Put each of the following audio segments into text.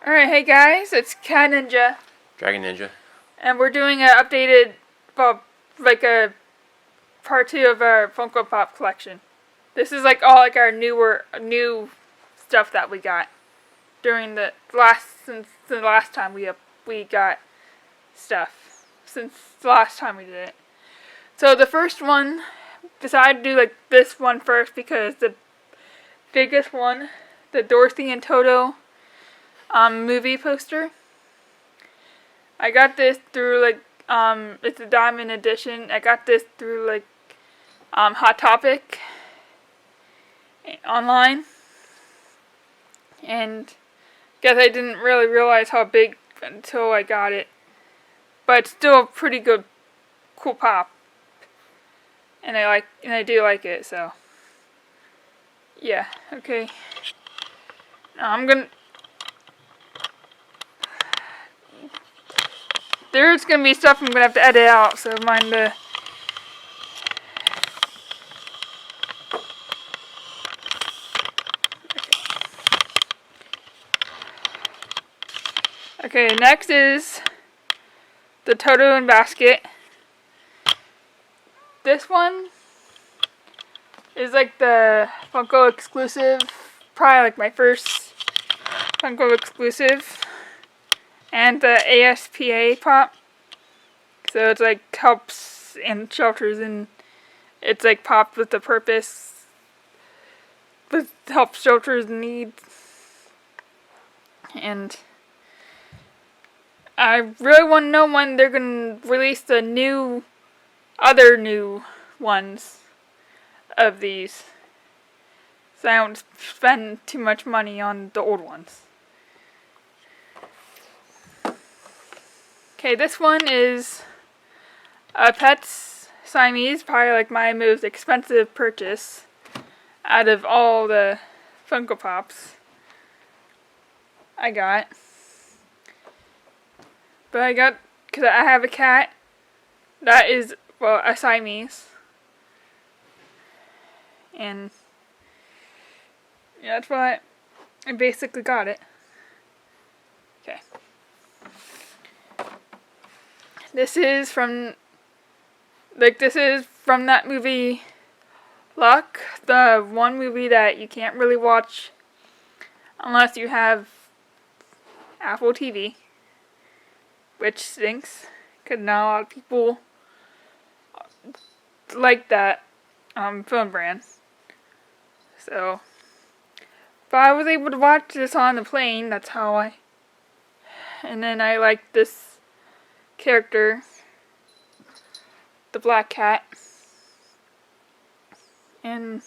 Alright, hey guys, it's Cat Ninja. Dragon Ninja. And we're doing an updated, well, like a part 2 of our Funko Pop collection. This is like all like our new stuff that we got during since the last time we got stuff. Since the last time we did it. So the first one, decided to do like this one first because the biggest one, the Dorothy and Toto movie poster. I got this through like it's a diamond edition. I got this through like Hot Topic online, and guess I didn't really realize how big until I got it. But it's still a pretty good, cool pop, and I do like it. So yeah, okay. Now there's gonna be stuff I'm gonna have to edit out, so mind the. Okay, next is the Toto and Basket. This one is like the Funko exclusive, probably like my first Funko exclusive. And the ASPA pop. So it's like helps and shelters, and it's like popped with the purpose, with help shelters in need. And I really want to know when they're going to release the other new ones of these, so I don't spend too much money on the old ones. Okay, this one is a Pets Siamese, probably like my most expensive purchase out of all the Funko Pops I got. But I got, because I have a cat that is, well, a Siamese. And yeah, that's why I basically got it. Okay. This is from that movie, Luck, the one movie that you can't really watch unless you have Apple TV, which stinks, because not a lot of people like that film brand. So, but I was able to watch this on the plane, that's how and then I liked this character, the black cat, and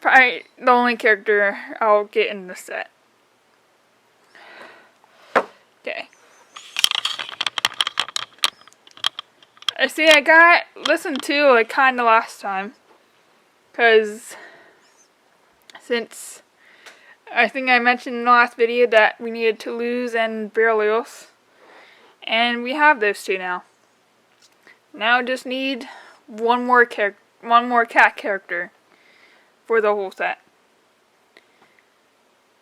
probably the only character I'll get in the set. Okay. I see I got listened to like kinda last time, cause since I think I mentioned in the last video that we needed Toulouse and Berlioz. And we have those two now. Now just need one more cat character for the whole set.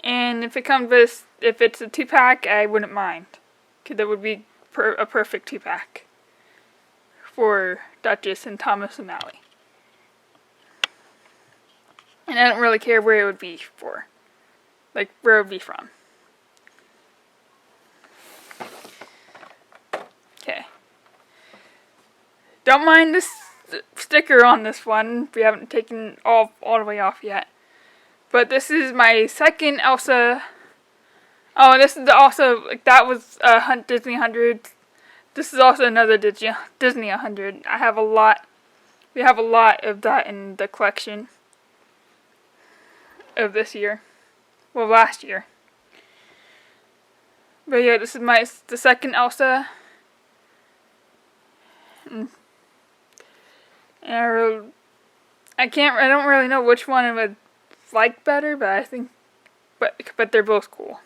And if it's a 2-pack, I wouldn't mind, because that would be a perfect 2-pack for Duchess and Thomas O'Malley. And I don't really care where it would be for, like where it would be from. Okay. Don't mind this sticker on this one. We haven't taken all the way off yet. But this is my second Elsa. Oh, this is also, like, that was Disney 100. This is also another Disney 100. We have a lot of that in the collection of this year. Well, last year. But yeah, this is the second Elsa. And I don't really know which one I would like better, but I think, but they're both cool.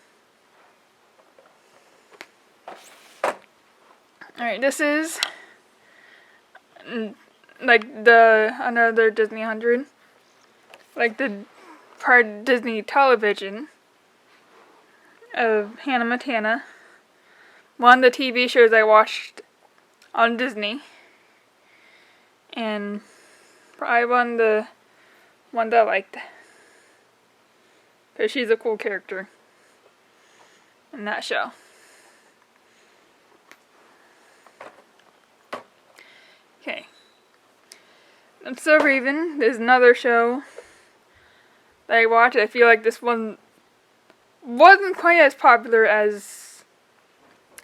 Alright, this is like another Disney 100, like the part of Disney television of Hannah Montana. One of the TV shows I watched on Disney. And probably the one that I liked. Because she's a cool character in that show. Okay. And So Raven is another show that I watched. I feel like this one wasn't quite as popular as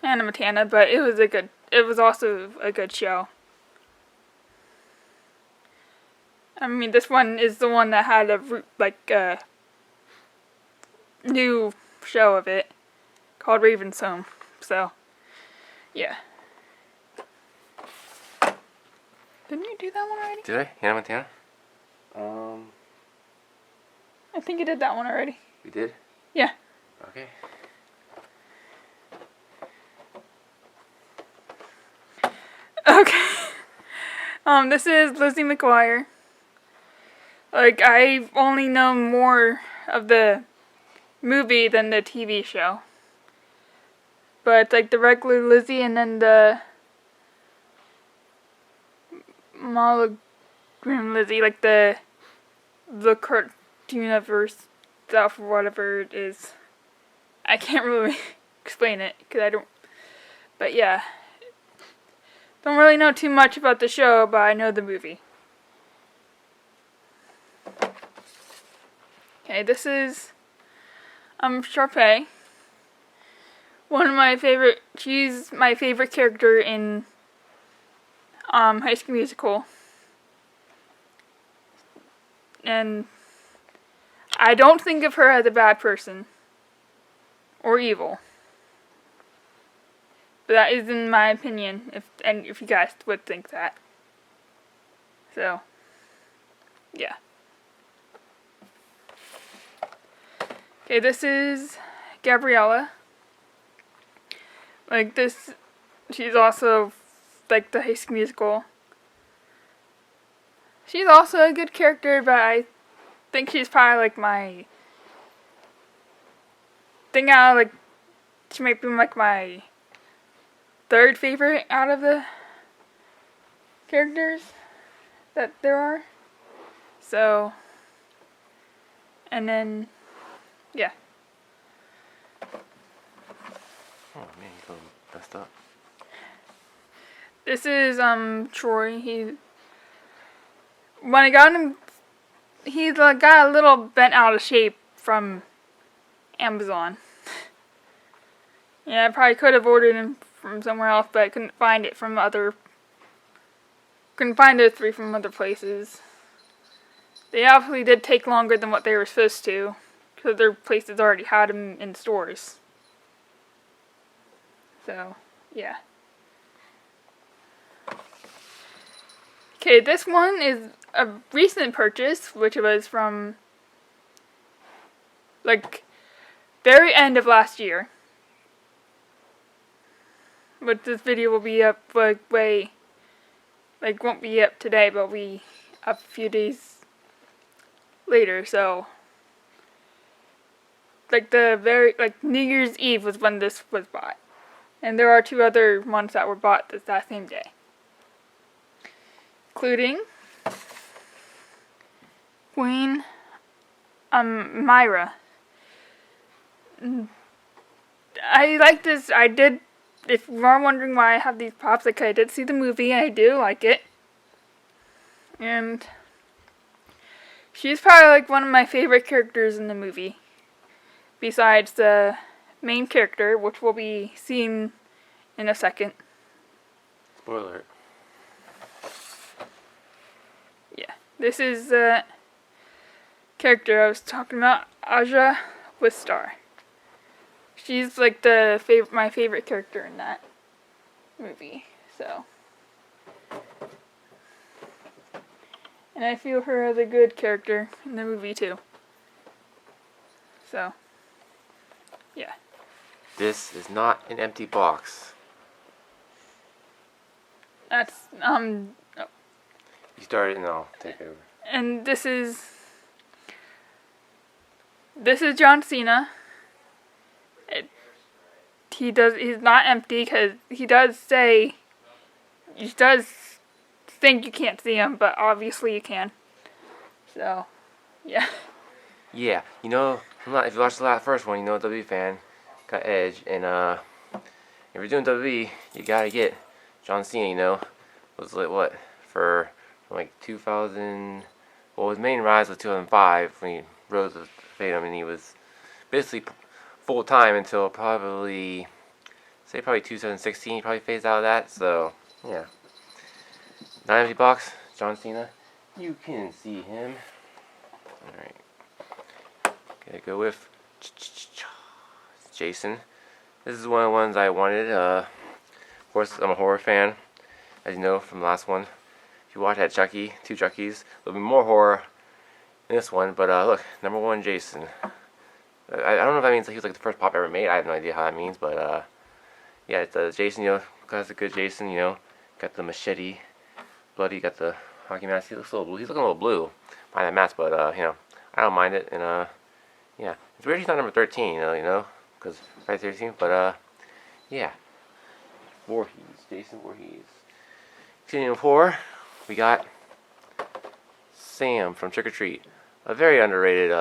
Hannah Montana, but it was also a good show. I mean, this one is the one that had a new show of it called Raven's Home. So, yeah. Didn't you do that one already? Did I? Hannah Montana? I think you did that one already. We did? Yeah. Okay. Okay. This is Lizzie McGuire. Like, I've only known more of the movie than the TV show. But, like, the regular Lizzie and then the hologram Lizzie, like the cartooniverse stuff or whatever it is. I can't really explain it, because I don't, but yeah. Don't really know too much about the show, but I know the movie. Okay, this is Sharpay. One of my favorite, she's my favorite character in High School Musical. And I don't think of her as a bad person or evil. But that is in my opinion, if you guys would think that. So, yeah. Okay, this is Gabriella. Like this, she's also like the High School Musical. She's also a good character, but I think she's probably like my thing out. Like she might be like my third favorite out of the characters that there are. So, and then, yeah. Oh man, you got messed up. This is Troy. When I got him, he got a little bent out of shape from Amazon. Yeah, I probably could have ordered him from somewhere else, but I couldn't find it from couldn't find those three from other places. They obviously did take longer than what they were supposed to, because their places already had them in stores. So, yeah. Okay, this one is a recent purchase, which was from, like, very end of last year. But this video will be up, like, won't be up today, but will be up a few days later, so, like, New Year's Eve was when this was bought. And there are two other ones that were bought that same day. Including Queen Myra. I like this. If you are wondering why I have these pops, like I did see the movie, I do like it. And she's probably like one of my favorite characters in the movie. Besides the main character, which we'll be seeing in a second. Spoiler. Yeah, this is the character I was talking about, Aja Wistar. She's like my favorite character in that movie, so. And I feel her as a good character in the movie too. So, yeah. This is not an empty box. That's, oh. You started and I'll take over. And this is John Cena. He's not empty because he does say. He does think you can't see him, but obviously you can. So, yeah. Yeah, you know, if you watched the first one, you know, WWE fan got Edge, and if you're doing WWE, you gotta get John Cena. You know, was like what for like 2000. Well, his main rise was 2005 when he rose to fame, and he was basically full time until probably 2016. He probably phased out of that. So yeah, 90 bucks, John Cena. You can see him. All right. Okay, go with Jason. This is one of the ones I wanted. Of course, I'm a horror fan, as you know from the last one. If you watch that Chucky, 2 Chuckies, there'll be more horror in this one. But look, number 1, Jason. I don't know if that means he was like the first pop ever made. I have no idea how that means, but yeah, it's Jason. You know, classic good Jason. You know, got the machete, bloody. Got the hockey mask. He looks a little blue. He's looking a little blue by that mask, but you know, I don't mind it. And yeah, it's weird he's not number 13, you know, because Friday 13th, but yeah. Voorhees, Jason Voorhees. Continuing with horror, we got Sam from Trick or Treat, a very underrated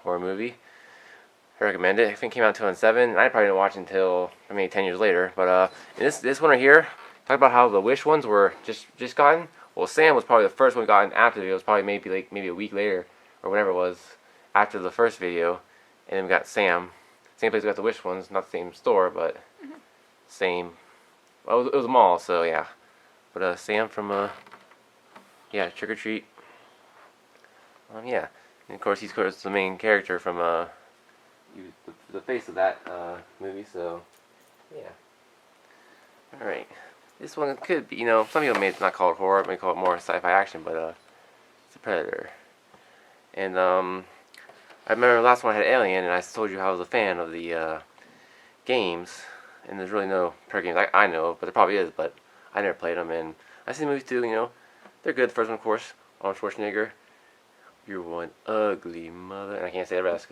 horror movie. I recommend it. I think it came out in 2007, and I probably didn't watch it until 10 years later. But in this one right here, talk about how the Wish ones were just gotten. Well, Sam was probably the first one gotten after it. It was probably maybe a week later or whatever it was after the first video. And then we got Sam. Same place we got the Wish ones, not the same store, but same. Well, it was a mall, so yeah. But Sam from yeah, Trick or Treat. Yeah, and of course he's the main character from he was the face of that movie. So yeah. All right, this one could be, you know, some people may not call it horror, may call it more sci-fi action, but it's a Predator. And I remember the last one I had Alien, and I told you how I was a fan of the games, and there's really no Predator games I know, but there probably is, but I never played them, and I see the movies too, you know, they're good. The first one, of course, Arnold Schwarzenegger, you're one ugly mother, and I can't say the rest,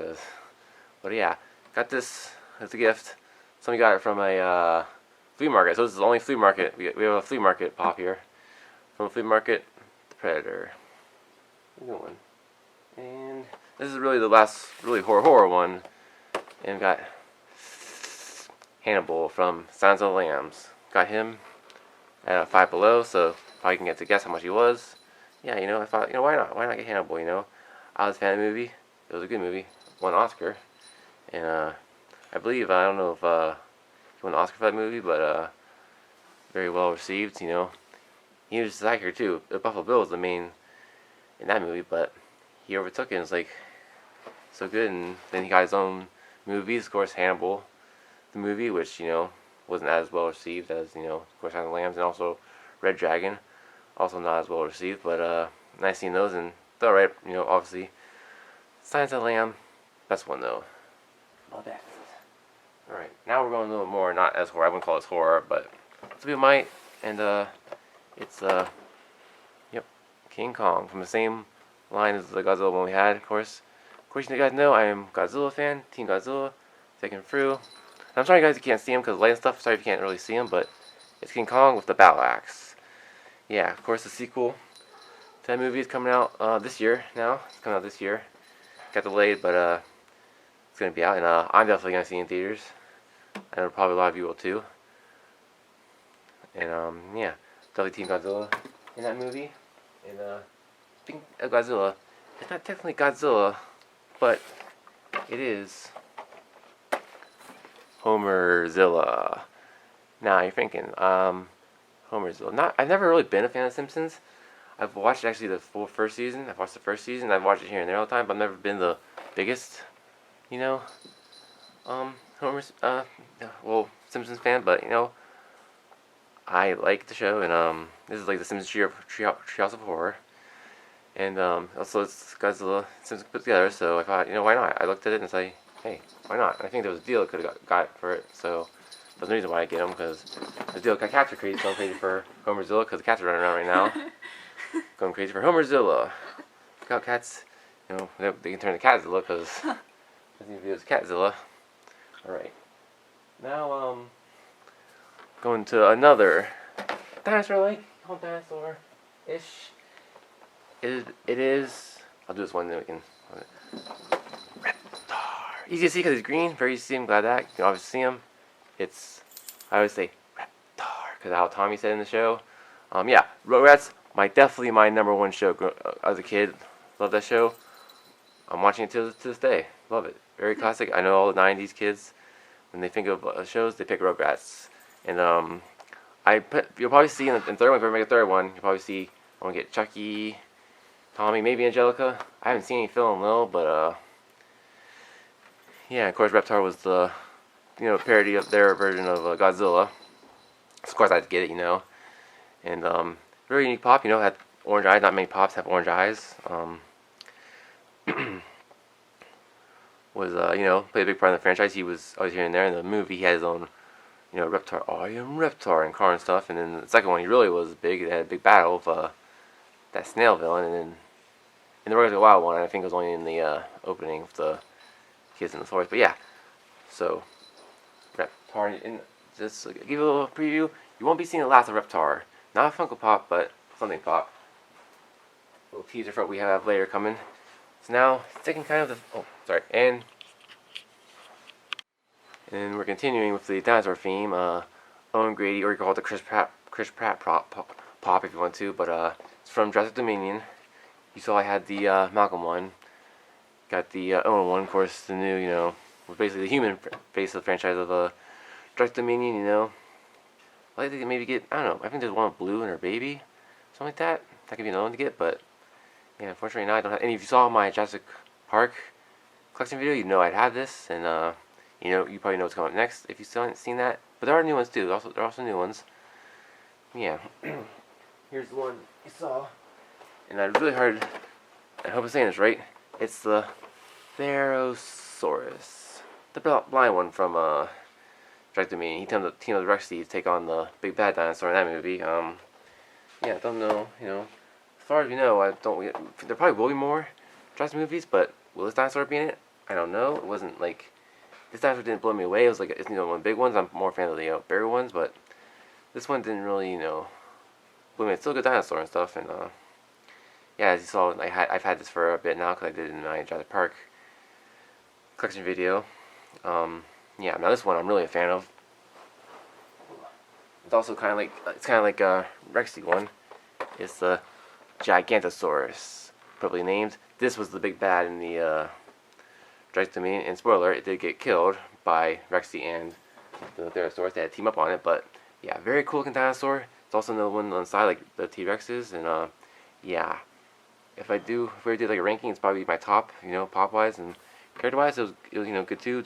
but yeah, got this as a gift. Somebody got it from a flea market, so this is the only flea market, we have a flea market pop here, from a flea market, the Predator, good one, and this is really the last really horror one, and got Hannibal from Silence of the Lambs. Got him at a Five Below, so probably can get to guess how much he was. Yeah, you know, I thought, you know, why not? Why not get Hannibal? You know, I was a fan of the movie. It was a good movie. Won an Oscar, and I believe, I don't know if he won an Oscar for that movie, but very well received. You know, he was the actor too. Buffalo Bill was the main in that movie, but he overtook it and was like so good, and then he got his own movies, of course, Hannibal, the movie, which, you know, wasn't as well received as, you know, of course, Silence of the Lambs, and also Red Dragon, also not as well received, but nice seeing those, and they're alright, you know, obviously. Silence of the Lamb, best one though. Love that. Alright, now we're going a little more, not as horror, I wouldn't call this horror, but some people might, and it's yep, King Kong, from the same line as the Godzilla one we had, of course. Of course, you guys know I am a Godzilla fan, Team Godzilla, taking through. I'm sorry, guys, you can't see him because of light and stuff. Sorry if you can't really see him, but it's King Kong with the battle axe. Yeah, of course, the sequel to that movie is coming out this year now. It's coming out this year. Got delayed, but it's going to be out, and I'm definitely going to see it in theaters. I know probably a lot of you will too. And yeah, definitely Team Godzilla in that movie. And speaking of Godzilla, it's not technically Godzilla, but it is Homerzilla. Now you're thinking, Homerzilla. I've never really been a fan of Simpsons. I've watched actually the full first season. I've watched the first season. I've watched it here and there all the time, but I've never been the biggest, you know, Simpsons fan. But you know, I like the show, and this is like the Simpsons Treehouse of Horror, and also it's Godzilla Simpsons put together. So I thought, you know, why not? I looked at it and said, hey, why not? And I think there was a deal I could have got for it, so that's the reason why I get them, because the deal got cats are crazy, so I'm crazy for Homerzilla, because the cats are running around right now. Going crazy for Homerzilla. Look how cats, you know, they can turn to Catzilla, because this new video is Catzilla. Alright. Now, going to another dinosaur-like, home dinosaur-ish. It is. I'll do this one, then we can. Reptar. Easy to see because he's green. Very easy to see him. Glad that you can obviously see him. I always say Reptar because how Tommy said in the show. Yeah, Rugrats. Definitely my #1 show as a kid. Love that show. I'm watching it to this day. Love it. Very classic. I know all the '90s kids, when they think of shows, they pick Rugrats. And you'll probably see in the third one, if I make a third one, you'll probably see I'm gonna get Chucky, Tommy, maybe Angelica. I haven't seen any film though, but yeah. Of course, Reptar was the parody of their version of Godzilla. So of course, I had to get it, And very unique pop. Had orange eyes. Not many pops have orange eyes. Was played a big part in the franchise. He was always here and there. In the movie, he had his own Reptar, I am Reptar, and car and stuff. And then the second one, he really was big. They had a big battle with that snail villain. And then in the Regular Wild one, I think it was only in the opening of the kids in the forest. But yeah, so Reptar. And just to give you a little preview, you won't be seeing the last of Reptar. Not a Funko Pop, but something pop. A little teaser for what we have later coming. So now, sticking kind of the. Oh, sorry. And we're continuing with the dinosaur theme. Owen Grady, or you can call it the Chris Pratt pop if you want to, but it's from Jurassic Dominion. You saw I had the Malcolm one. Got the Owen one, of course, the new, was basically the human face of the franchise of Jurassic Dominion, I'd like to maybe get, I don't know, I think there's one with Blue and her baby, something like that. That could be another one to get, but yeah, unfortunately now I don't have any. If you saw my Jurassic Park collection video, I'd have this, and you probably know what's coming up next if you still haven't seen that. But there are new ones too. There are also new ones. Yeah. Here's the one you saw, and I really hard. I hope I'm saying this right. It's the Therosaurus, the blind one from Jurassic Dominion. He teamed up with Rexy to take on the big bad dinosaur in that movie. Yeah, I don't know. As far as we know, there probably will be more Jurassic movies, but will this dinosaur be in it? I don't know. It wasn't like this dinosaur didn't blow me away. It was like it's one of the big ones. I'm more a fan of the bigger ones, but this one didn't really blow me. It's still a good dinosaur and stuff. And yeah, as you saw, I've had this for a bit now because I did it in my Jurassic Park collection video. Yeah, now this one I'm really a fan of. It's also kind of like Rexy one. It's the Gigantosaurus, probably named. This was the big bad in the Jurassic Dominion. And spoiler, it did get killed by Rexy and the Therosaurus. They had to team up on it, but yeah, very cool looking dinosaur. It's also another one on the side like the T-Rexes, and yeah. If we did like a ranking, it's probably my top, pop wise and character wise. It was good too.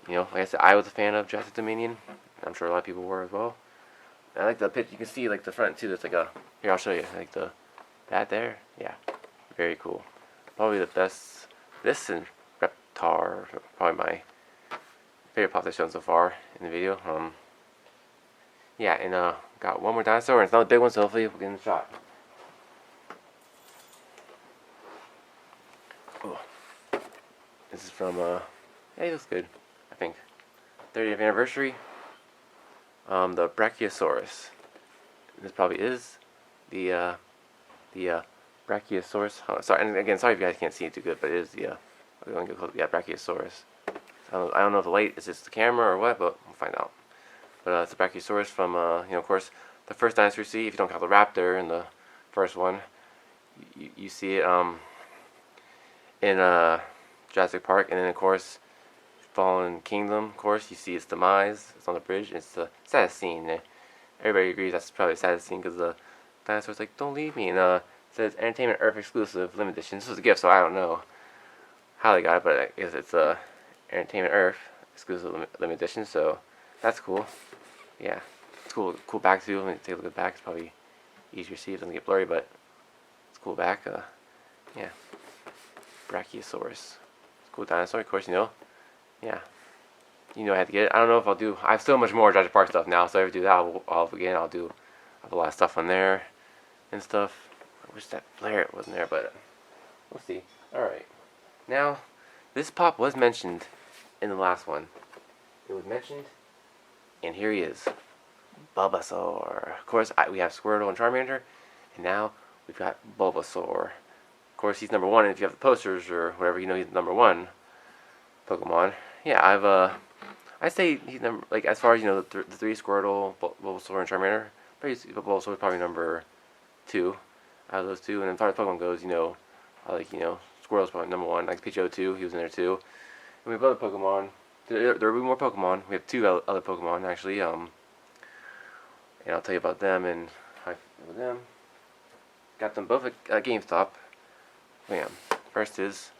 Like I said, I was a fan of Jurassic Dominion. I'm sure a lot of people were as well. And I like the pitch. You can see like the front too. It's like here. I'll show you. Like that there. Yeah, very cool. Probably the best. This and Reptar, probably my favorite pop I've shown so far in the video. Yeah, and got one more dinosaur, and it's not a big one, so hopefully we'll get in the shot. Oh. This is from yeah, he looks good. I think 30th anniversary. The Brachiosaurus. This probably is the Brachiosaurus. Oh, sorry, and again, sorry if you guys can't see it too good, but it is the we're going to go close. Yeah, Brachiosaurus. I don't know if the light is just the camera or what, but we'll find out. But it's the Brachiosaurus from of course the first dinosaur you see. If you don't count the raptor in the first one, you see it in Jurassic Park, and then of course Fallen Kingdom. Of course, you see its demise. It's on the bridge. It's the saddest scene. Everybody agrees that's probably the saddest scene because the dinosaur's like, "Don't leave me." And it says Entertainment Earth exclusive limited edition. This was a gift, so I don't know how they got it, but I guess it's Entertainment Earth exclusive limited edition. So that's cool. Yeah, it's cool. Cool back too. Let me take a look at the back. It's probably easier to see. It doesn't get blurry, but it's cool back. Yeah, Brachiosaurus. It's a cool dinosaur, of course. Yeah, I had to get it. I don't know if I'll do. I have so much more Jurassic Park stuff now, so if I do that, I'll have a lot of stuff on there and stuff. I wish that flare wasn't there, but we'll see. All right, now this pop was mentioned in the last one. it was mentioned, and here he is, Bulbasaur. Of course, we have Squirtle and Charmander, and now we've got Bulbasaur. Of course, he's number one, and if you have the posters or whatever, you know he's number one Pokemon. Yeah, I say he's number, like, as far as, you know, the three, Squirtle, Bulbasaur, and Charmander, Bulbasaur is probably number two out of those two. And as far as Pokemon goes, you know, I like, you know, Squirtle's probably number one. Like Pidgeot too, he was in there too. And we have other Pokemon. There will be more Pokemon. We have two other Pokemon actually. And I'll tell you about them and how I feel with them. Got them both at GameStop. Bam. First is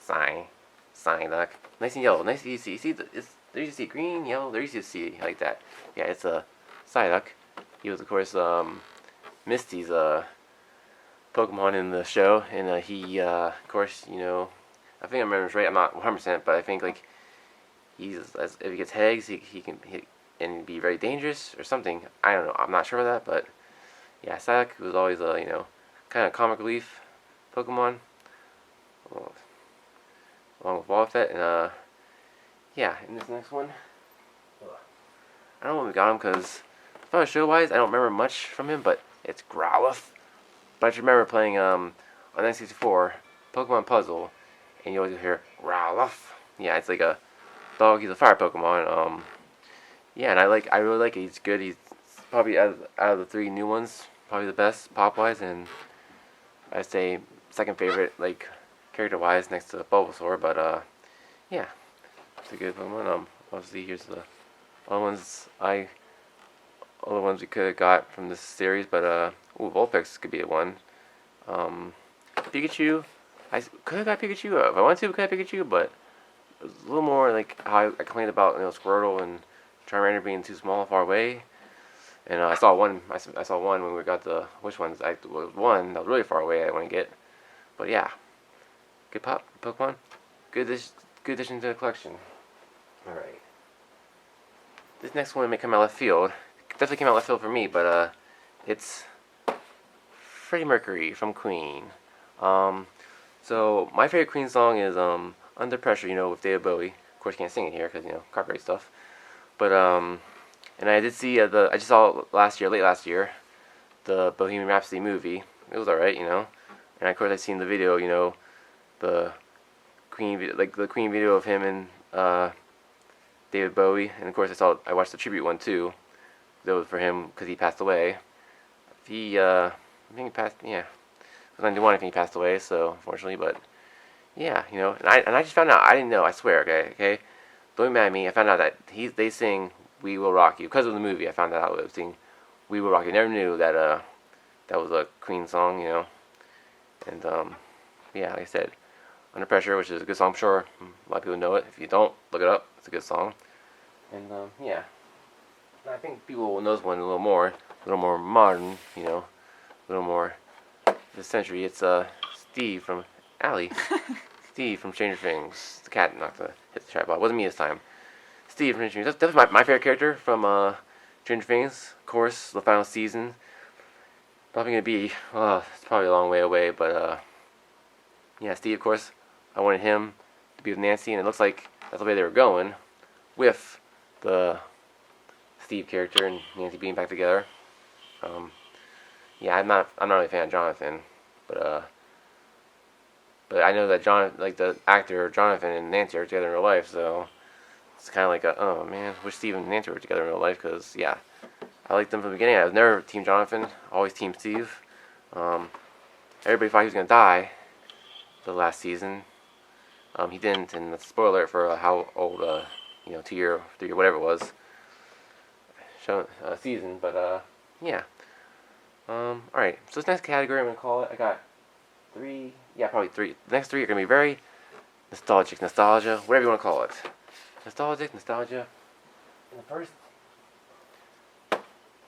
Psyduck. Nice and yellow. Nice to see. There you see green, yellow. There you see like that. Yeah, it's a Psyduck. He was, of course, Misty's Pokemon in the show, and he, of course, you know, I think I remember this right. I'm not 100%, but I think, like, if he gets eggs, he can hit and be very dangerous or something. I don't know. I'm not sure about that, but yeah, Psyduck was always a, you know, kind of comic relief Pokemon, along with Wobbuffet, and yeah. In this next one, I don't know when we got him because, as far as show-wise, I don't remember much from him, but it's Growlithe. But I just remember playing on N64 Pokemon Puzzle, and you always hear Growlithe. Yeah, it's like a dog. He's a fire Pokemon. Yeah, and I really like it. He's good. He's probably out of the three new ones, probably the best pop-wise, and I'd say second favorite, like, character-wise, next to Bulbasaur. But yeah, it's a good Pokemon. Obviously, here's the other ones we could have got from this series, but Vulpix could be a one. Pikachu, I could have got Pikachu if I wanted to. Could have Pikachu, but it was a little more like how I complained about, you know, Squirtle and Charmander being too small, far away. And I saw one. I saw one when we got the which ones. I was one that was really far away. I didn't want to get, but yeah, good Pokemon, good addition to the collection. All right. This next one may come out left field. Definitely came out left field for me, but it's Freddie Mercury from Queen. So my favorite Queen song is Under Pressure, you know, with David Bowie. Of course, can't sing it here because, you know, copyright stuff. But and I did see I just saw late last year, the Bohemian Rhapsody movie. It was alright, you know. And of course, I seen the video, you know, the Queen video of him and David Bowie. And of course, I watched the tribute one too. That was for him because he passed away. I think he passed. Yeah, it was 91. I think he passed away. So unfortunately, but yeah, you know. And I just found out. I didn't know. I swear. Okay. Don't be mad at me. I found out that they sing "We Will Rock You" because of the movie. I found that out. They sing "We Will Rock You." Never knew that that was a Queen song. You know. And yeah, like I said, "Under Pressure," which is a good song. I'm sure a lot of people know it. If you don't, look it up. It's a good song. And yeah. I think people will know this one a little more modern, you know, a little more this century. It's Steve from Allie. Steve from Stranger Things. The cat knocked hit the tripod. It wasn't me this time. Steve from Stranger Things. That's my favorite character from Stranger Things. Of course, the final season. Probably gonna be it's probably a long way away, but yeah, Steve. Of course, I wanted him to be with Nancy, and it looks like that's the way they were going with the Steve character and Nancy being back together. Yeah, I'm not really a fan of Jonathan, but I know that the actor Jonathan and Nancy are together in real life, so it's kind of like oh man, wish Steve and Nancy were together in real life, because yeah, I liked them from the beginning. I was never Team Jonathan, always Team Steve. Everybody thought he was gonna die the last season. He didn't, and that's a spoiler alert for how old 2 year, 3 year, whatever it was. Season, but yeah. Alright, so this next category I'm gonna call it. I got probably three. The next three are gonna be very nostalgia, whatever you want to call it. Nostalgia. And the first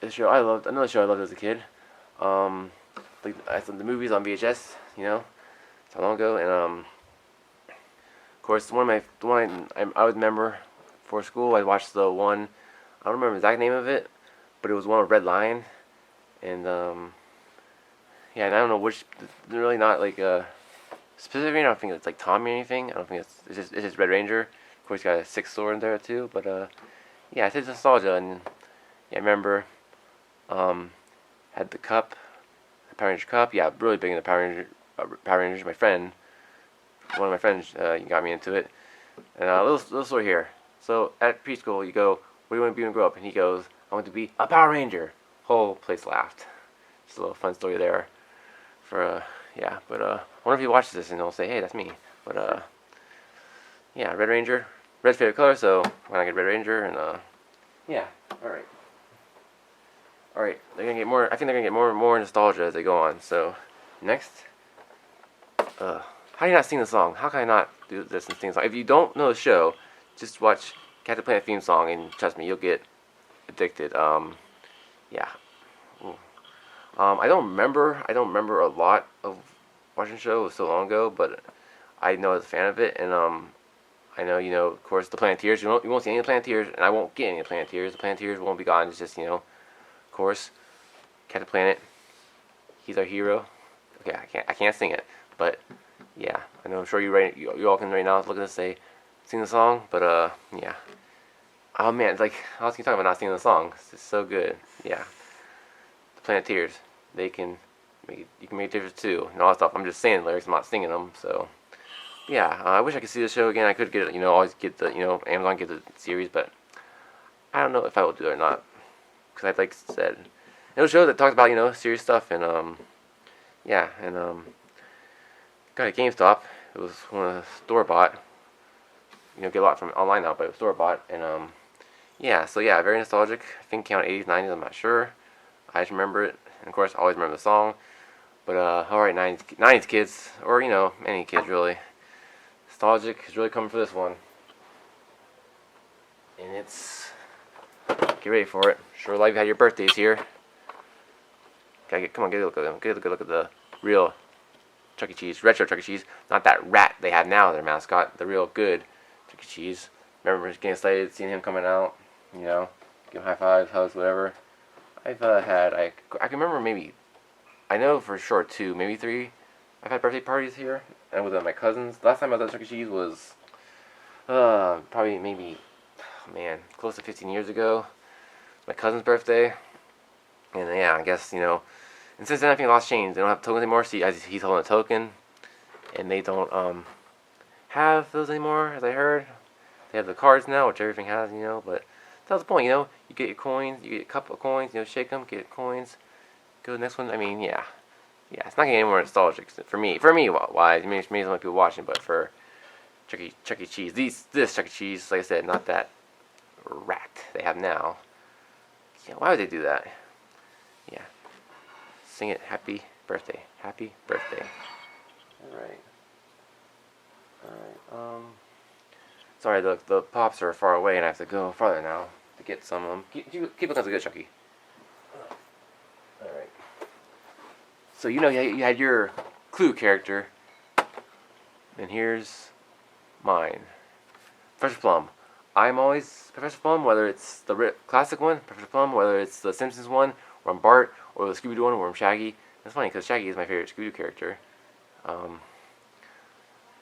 is another show I loved as a kid. I saw the movies on VHS, you know, so long ago, and of course the one I would remember for school. I watched the one. I don't remember the exact name of it, but it was one with Red Lion, and yeah, and I don't know which. They're really not like specific. I don't think it's like Tommy or anything. I don't think it's just Red Ranger. Of course, you got a 6 sword in there too. But yeah, it's nostalgia, and yeah, I remember had the cup, the Power Ranger cup. Yeah, really big in the Power Rangers. My friend, one of my friends, got me into it. And little story here. So at preschool, you go, "What do you want to be when you grow up?" And he goes, "I want to be a Power Ranger." Whole place laughed. Just a little fun story there. For yeah, but I wonder if he watches this and he'll say, "Hey, that's me." But yeah, Red Ranger, red's favorite color, so why not get Red Ranger? And yeah, all right. They're gonna get more. I think they're gonna get more and more nostalgia as they go on. So next, how do you not sing the song? How can I not do this and sing the song? If you don't know the show, just watch Captain Planet theme song, and trust me, you'll get addicted. Yeah. Ooh. I don't remember. I don't remember a lot of watching the show. It was so long ago, but I know I was a fan of it, and I know, of course, the Planeteers. You won't see any of the Planeteers, and I won't get any of the Planeteers. The Planeteers won't be gone. It's just, of course, Captain Planet. He's our hero. Okay, I can't sing it, but yeah, I know. I'm sure you all can right now look at this say, sing the song, but yeah. Oh man, it's like how else can you talk about not singing the song? It's just so good. Yeah, the Planeteers. They can you can make a difference too, and all that stuff. I'm just saying the lyrics. I'm not singing them, so. Yeah, I wish I could see the show again. I could get it, always get the, Amazon get the series, but I don't know if I will do it or not. Because I like said, it was a show that talks about, serious stuff, and, yeah, and, got a GameStop. It was one of the store-bought. Get a lot from online now, but it was store-bought, and, yeah, so yeah, very nostalgic. I think count 80s, 90s, I'm not sure. I just remember it, and of course, I always remember the song. But, alright, 90s kids, or, any kids, really. Nostalgic is really coming for this one. And it's... Get ready for it. Sure life you had your birthdays here. Come on, get a look at them. Get a good look at the real Chuck E. Cheese. Retro Chuck E. Cheese. Not that rat they have now, their mascot. The real good Chuck E. Cheese. Remember getting excited, seeing him coming out. Give him high fives, hugs, whatever. I've had... I can remember maybe... I know for sure 2, maybe 3. I've had birthday parties here. And with my cousins. Last time I was at Chuck E. Cheese was probably maybe, close to 15 years ago. My cousin's birthday. And yeah, I guess, and since then I think a lot's changed. They don't have tokens anymore. See, he's holding a token. And they don't have those anymore, as I heard. They have the cards now, which everything has, but that's the point, you get your coins, you get a couple of coins, shake them, get coins. Go to the next one. I mean, yeah. Yeah, it's not getting any more nostalgic for me. Why? Maybe some people watching, but for Chuck E. Cheese, this Chuck E. Cheese, like I said, not that rat they have now. Yeah, why would they do that? Yeah, sing it. Happy birthday. Happy birthday. All right. Sorry, the pops are far away, and I have to go farther now to get some of them. Keep looking at the good, Chucky. All right. So you had your Clue character, and here's mine, Professor Plum. I'm always Professor Plum, whether it's the classic one, Professor Plum, whether it's the Simpsons one, where I'm Bart, or the Scooby-Doo one, where I'm Shaggy. That's funny because Shaggy is my favorite Scooby-Doo character.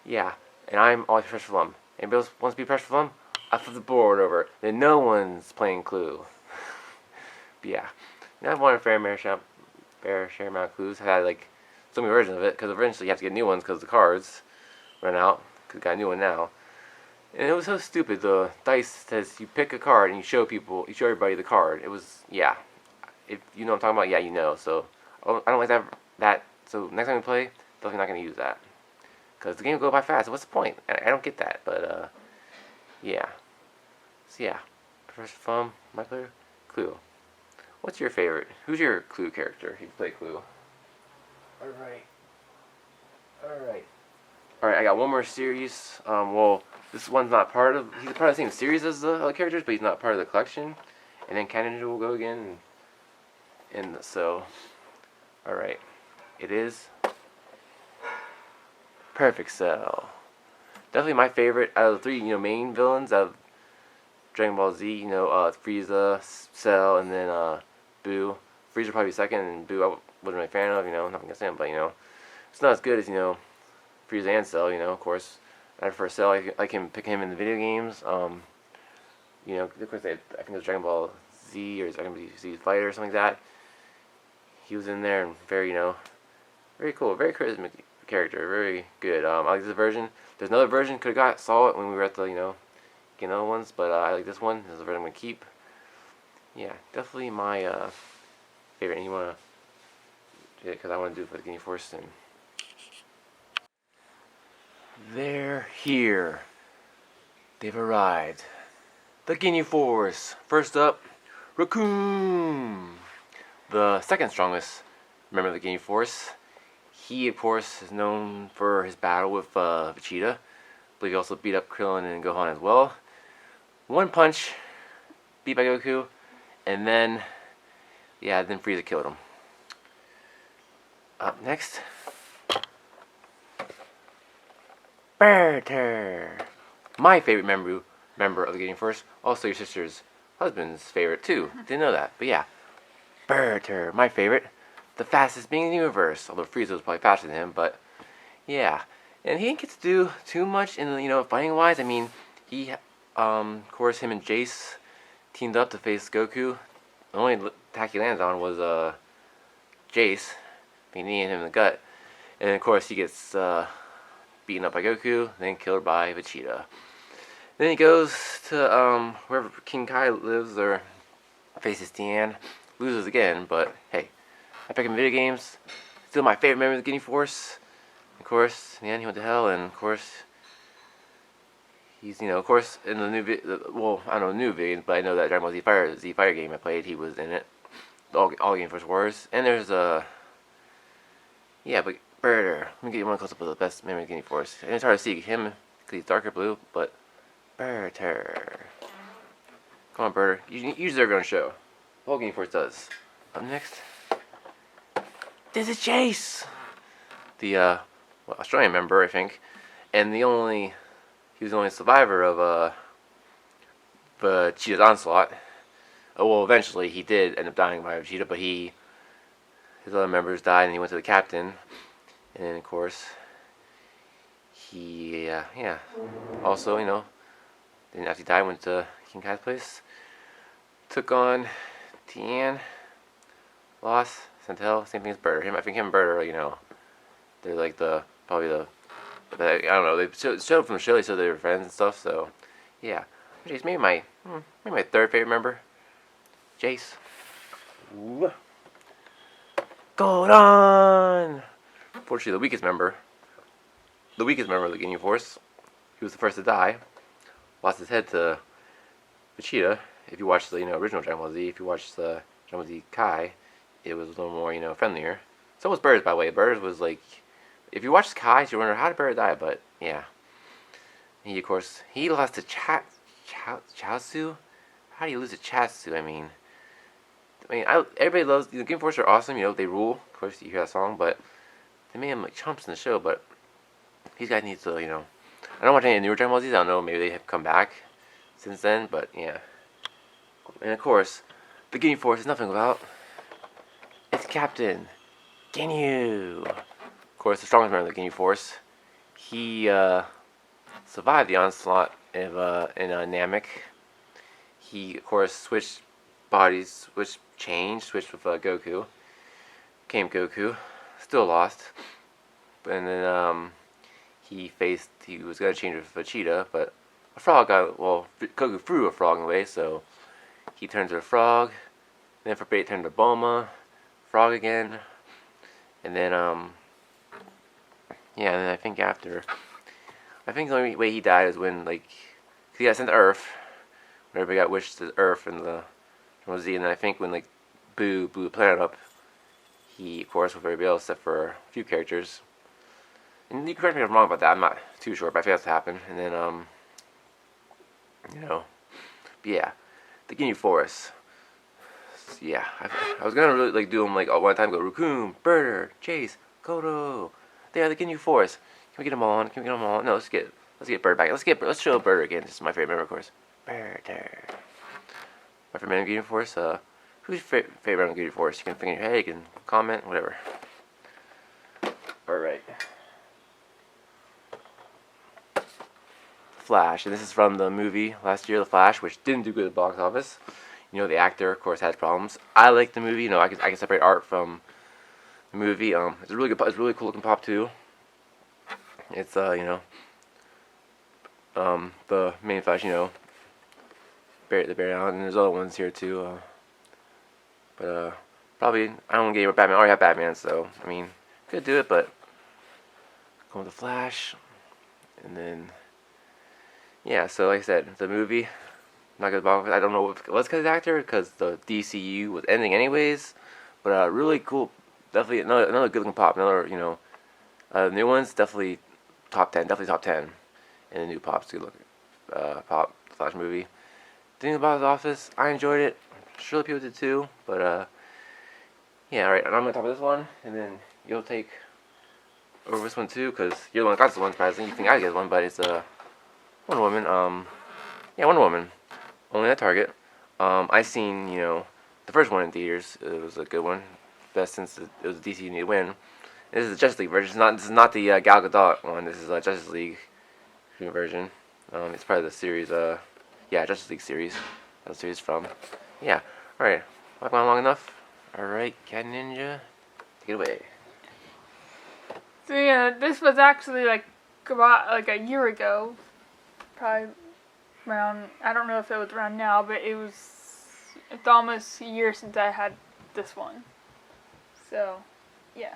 Yeah, and I'm always Professor Plum. Anybody else wants to be Professor Plum? I flip the board over. Then no one's playing Clue. But yeah, I've won a fair share amount of clues. I had like so many versions of it because eventually you have to get new ones because the cards run out. Because I got a new one now, and it was so stupid. The dice says you pick a card and you show everybody the card. It was if you know what I'm talking about, yeah, So I don't like that. So next time we play, definitely not gonna use that because the game will go by fast. What's the point? I don't get that, but yeah. So yeah, Professor Plum, my player, Clue. What's your favorite? Who's your Clue character? If you play Clue. Alright. I got one more series. Well, this one's not part of... He's part of the same series as the other characters, but he's not part of the collection. And then Cat Ninja will go again. And so... Alright. It is... Perfect Cell. Definitely my favorite out of the 3, main villains of Dragon Ball Z. Frieza, Cell, and then, Boo. Frieza probably second, and Boo I wasn't really a fan of, nothing against him, but, it's not as good as, Frieza and Cell, of course. for sale. I can pick him in the video games. You know, of course, I think it was Dragon Ball Z or Dragon Ball Z Fighter or something like that. He was in there and very, you know, very cool, very charismatic character, very good. I like this version. There's another version saw it when we were at the getting other ones, but I like this one. This is the version I'm gonna keep. Yeah, definitely my favorite. And you wanna, because I want to do it for the Guinea Force and they're here. They've arrived. The Guinea Force. First up, recoome, the second strongest member of the Guinea Force. He, of course, is known for his battle with Vegeta. I believe he also beat up Krillin and Gohan as well. One punch, beat by Goku, and then Frieza killed him. Up next, Berter, my favorite member of the Guinea Force. Also your sister's husband's favorite too. Didn't know that, but yeah, Berter, my favorite. The fastest being in the universe, although Frieza was probably faster than him, but yeah. And he didn't get to do too much in the, fighting wise. I mean, he, of course, him and Jace teamed up to face Goku. The only attack he lands on was, Jace, being him in the gut. And of course, he gets, beaten up by Goku, then killed by Vegeta. Then he goes to, wherever King Kai lives, or faces Tien, loses again, but hey. I pick him in video games. Still my favorite member of the Guinea Force. Of course, in the end he went to hell, and of course, he's, of course, in the new, I don't know new video games, but I know that Dragon Ball Z Fighter game I played, he was in it. All Guinea Force Wars. And there's but Berter. Let me get you one close up of the best member of the Guinea Force. And it's hard to see him because he's darker blue, but Berter. Come on, Berter. You deserve your own show. The whole Guinea Force does. Up next. This is Jace, the Australian member, I think, and he was the only survivor of Vegeta's onslaught. Well, eventually he did end up dying by Vegeta, but his other members died, and he went to the captain, and then of course he also then after he died went to King Kai's place, took on Tien, lost. Santel, same thing as Berter. I think him and Berter, they're like I don't know, they showed from the show, they said they were friends and stuff, so, yeah. Jace, maybe my third favorite member. Jace. Gold on! Fortunately, the weakest member of the Guinea Force. He was the first to die. Lost his head to Vegeta. If you watch the, original Dragon Ball Z, if you watch the Dragon Ball Z Kai, it was a little more, friendlier. So was Birds, by the way. Birds was like, if you watch Kai, you wonder how did Bird die, but yeah. He, of course, he lost to Chaozu. How do you lose to Chaozu? I mean, everybody loves, Game Force are awesome, they rule. Of course, you hear that song, but they made them like chumps in the show, but these guys need to, I don't watch any newer Dragon Ball Z's, I don't know, maybe they have come back since then, but yeah. And of course, the Guinea Force is nothing without its captain, Ginyu. Of course, the strongest member of the Guinea Force. He survived the onslaught in Namek. He, of course, switched bodies, switched with Goku. Became Goku. Still lost. And then he was going to change with Vegeta, but a frog Goku threw a frog in the way, so he turned to a frog. Then for bait, turned to Bulma. Frog again, and then and then I think the only way he died is when he got sent to Earth, when everybody got wished to Earth and the Z, and then I think when Boo blew the planet up, he of course with everybody else except for a few characters, and you can correct me if I'm wrong about that, I'm not too sure, but I think that's what happened, and then but yeah, the Guinea Force. Yeah, I was gonna really do them one time. Go Recoome, Berter, Jace, Kodo. They are the Ginyu Force. Can we get them all on? No, let's get Berter back. Let's show Berter again. This is my favorite member, of course. Berter. My favorite member of Ginyu Force. Who's your favorite member of Ginyu Force? You can think in your head. You can comment, whatever. All right. Flash, and this is from the movie last year, The Flash, which didn't do good at the box office. You know, the actor, of course, has problems. I like the movie. You know, I can separate art from the movie. It's a really good. It's a really cool looking pop too. It's the main Flash. You know, Barry Allen, and there's other ones here too. But probably I don't want to get Batman. I already have Batman, so I mean, could do it, but going with the Flash, and then yeah. So like I said, the movie. Not good about it. I don't know if it was because of the actor, because the DCU was ending anyways. But really cool. Definitely another good looking pop. Another new ones definitely top 10. Definitely top 10. And the new pop's good looking pop Flash movie. Thinking about The Office, I enjoyed it. Surely people did too. But yeah, alright. And I'm gonna talk about this one, and then you'll take over this one too, because you're the one that got this one. Surprisingly, you think I get one, but it's Wonder Woman. Yeah, Wonder Woman. Only at Target. I seen, the first one in theaters. It was a good one. Best since it was a DC need to win. This is the Justice League version. This is not the Gal Gadot one. This is a Justice League version. It's part of the series. Justice League series. That's the series from. Yeah. All right. I've gone long enough. All right, Cat Ninja, take it away. So yeah, this was actually like about like a year ago, probably. Around, I don't know if it was around now, but it's almost a year since I had this one. So, yeah.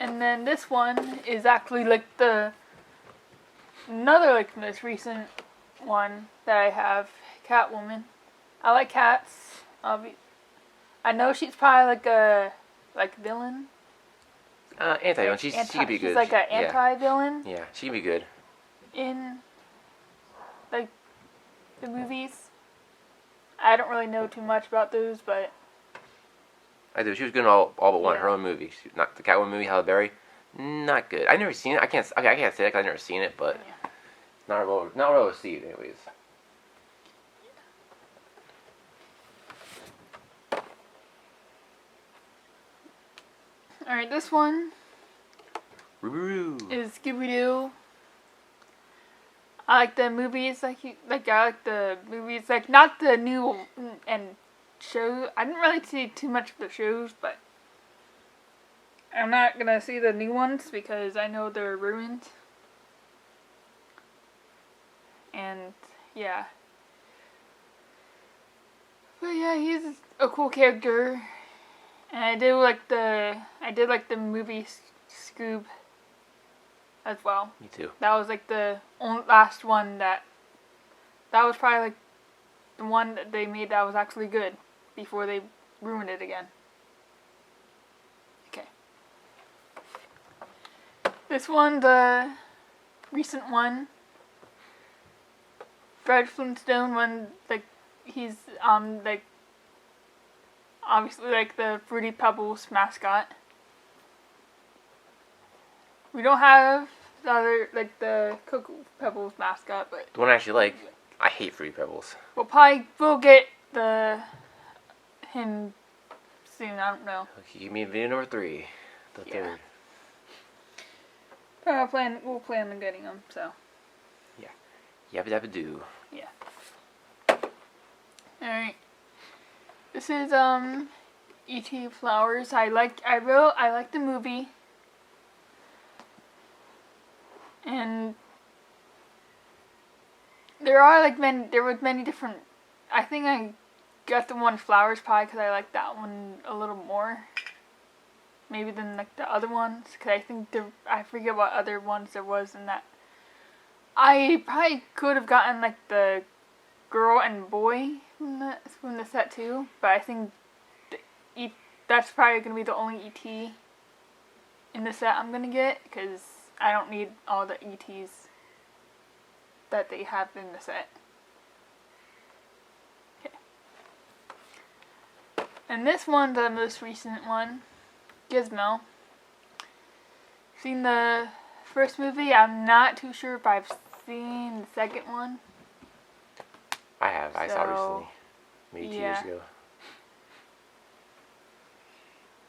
And then this one is actually like another like most recent one that I have, Catwoman. I like cats. I know she's probably like a villain. Anti-villain. She could be good. She's like an anti-villain. Yeah, she can be good. In like the movies, I don't really know too much about those, but I do. She was good in all but one. Her own movie, not the Catwoman movie, Halle Berry. Not good. I've never seen it. I can't say that because I've never seen it, but not well received, anyways. All right, this one Roo-roo. is Scooby-Doo. I like the movies, I like the movies, like not the new and show. I didn't really see too much of the shows, but I'm not gonna see the new ones because I know they're ruined. And yeah, but yeah, he's a cool character, and I did like the movie Scoob as well. Me too. That was like the last one that was probably like the one that they made that was actually good before they ruined it again. Okay. This one, the recent one, Fred Flintstone, when like he's like obviously like the Fruity Pebbles mascot. We don't have the other, like the Cocoa Pebbles mascot, but The one I actually like, I hate Fruity Pebbles. we'll get him soon. I don't know. Okay, give me video number 3, the third. We'll plan on getting him. So. Yeah. Yabba dabba doo. Yeah. All right. This is E.T. Flowers. I like the movie. And there was many different. I think I got the one Flowers probably because I like that one a little more, maybe than like the other ones. Because I think I forget what other ones there was in that. I probably could have gotten like the girl and boy from the set too, but I think that's probably gonna be the only ET in the set I'm gonna get because I don't need all the ETs that they have in the set. Okay. And this one, the most recent one, Gizmo. Seen the first movie? I'm not too sure if I've seen the second one. I have. I saw it recently. Maybe 2 years ago.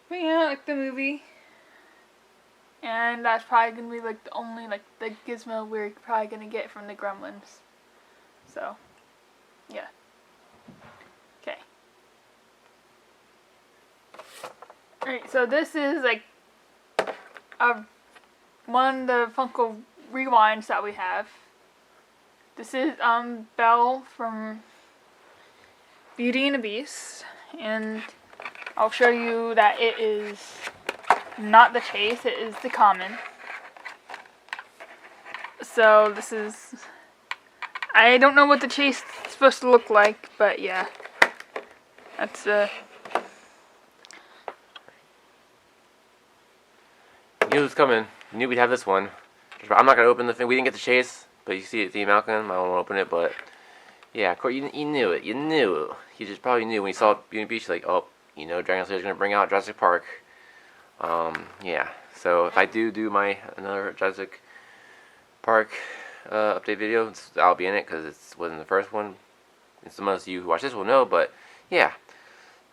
But yeah, I like the movie. And that's probably gonna be like the only like the gizmo we're probably gonna get from the Gremlins. So, yeah. Okay. Alright, so this is like one of the Funko rewinds that we have. This is Belle from Beauty and the Beast, and I'll show you that it is not the chase, it is the common. So this is, I don't know what the chase is supposed to look like, but yeah, that's You knew it was coming. You knew we'd have this one. I'm not gonna open the thing. We didn't get the chase, but you see it, the Malcolm. I don't want to open it, but yeah, of course you knew it. You knew. You just probably knew when you saw Beauty and the Beast, like, oh, you know, Dragon Slayer's gonna bring out Jurassic Park. Yeah. So if I do my another Jurassic Park update video, I'll be in it because it wasn't the first one. And some of you who watch this will know, but yeah,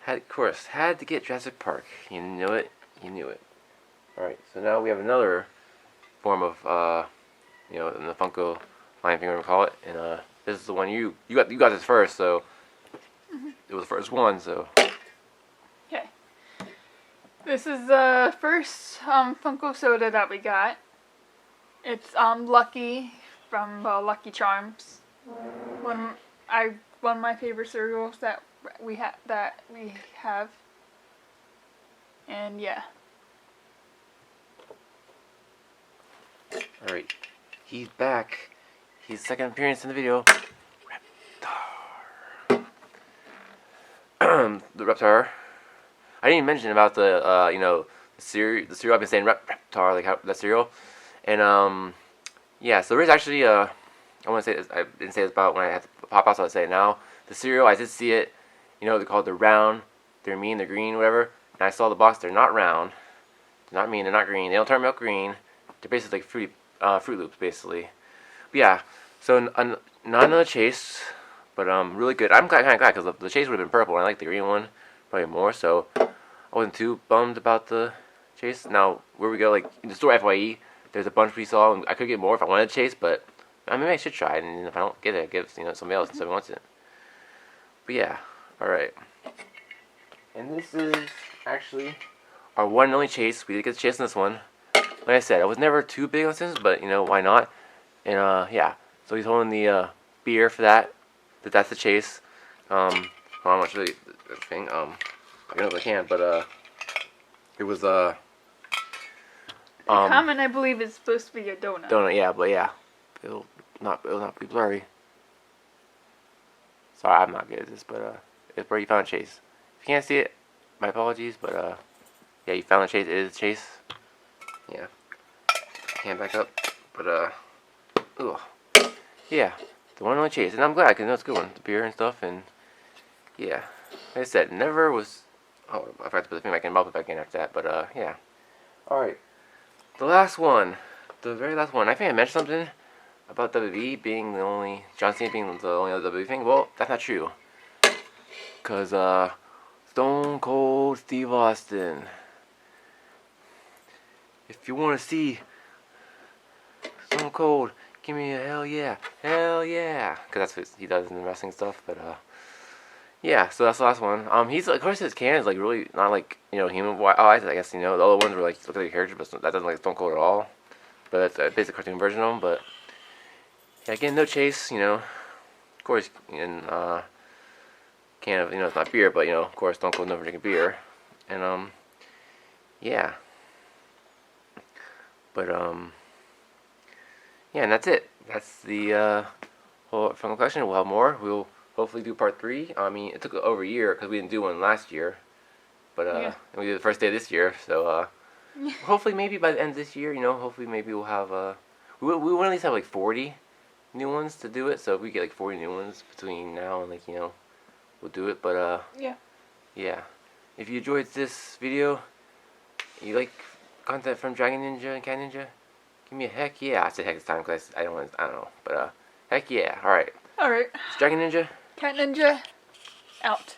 of course had to get Jurassic Park. You knew it. You knew it. All right. So now we have another form of you know, in the Funko line thing, whatever we call it, and this is the one you got this first, so it was the first one, so. okay. This is the first Funko soda that we got. It's Lucky from Lucky Charms. One of my favorite cereals that we have. And yeah. All right, he's back. His second appearance in the video. Reptar. The Reptar. I didn't even mention about the you know, the cereal. I've been saying Reptar, like how that cereal. And yeah, so there is actually I want to say this. I didn't say this about when I had to pop out, so I say it now. The cereal, I did see it. You know, they're called the round. They're mean. They're green, whatever. And I saw the box. They're not round. They're not mean. They're not green. They don't turn milk green. They're basically like Fruit Loops, basically. But yeah. So not another chase, but really good. I'm kind of glad because the chase would have been purple, and I like the green one probably more. So I wasn't too bummed about the chase. Now where we go, like in the store FYE, there's a bunch we saw, and I could get more if I wanted to chase, but I mean, I should try it, and if I don't get it, I give somebody else if somebody wants it. But yeah, all right. And this is actually our one and only chase. We did get the chase in this one. Like I said, I was never too big on Sims, but you know, why not? And yeah. So he's holding the beer for that. That's the chase. I'm not sure the thing. I don't know if I can, but it was Common, I believe, is supposed to be a donut. Donut, yeah, but yeah, it'll not be blurry. Sorry, I'm not good at this, but it's where you found Chase. If you can't see it, my apologies, but yeah, you found the Chase. It is Chase. Yeah, can't back up, but ugh. Yeah, the one and only Chase, and I'm glad because it's a good one, the beer and stuff, and yeah, like I said, never was. Oh, I forgot to put the thing back in. I'll put it back in after that, but yeah. All right. The last one, the very last one. I think I mentioned something about WB being the only, John Cena being the only other WB thing. Well, that's not true. Because, Stone Cold Steve Austin. If you want to see Stone Cold, give me a hell yeah. Hell yeah. Because that's what he does in the wrestling stuff. But, yeah, so that's the last one. He's, of course, his can is, like, really not, like, you know, human. Oh, I guess, you know, the other ones were, like, look like a character, but that doesn't, like, Stone Cold at all. But it's a basic cartoon version of him, but, yeah, again, no chase, you know. Of course, in, can of, you know, it's not beer, but, you know, of course, Stone Cold never drinking beer. And, yeah. But, yeah, and that's it. That's the, whole Funko collection. We'll have more. We'll hopefully do part 3. I mean, it took over a year because we didn't do one last year. But, yeah. And we did the first day of this year. So, hopefully maybe by the end of this year, you know, hopefully maybe we'll have, we will at least have like 40 new ones to do it. So if we get like 40 new ones between now and like, you know, we'll do it. But, yeah. Yeah. If you enjoyed this video, you like content from Dragon Ninja and Cat Ninja, give me a heck yeah. I said heck this time because I don't know. But, heck yeah. Alright. Alright. It's Dragon Ninja. Cat Ninja, out.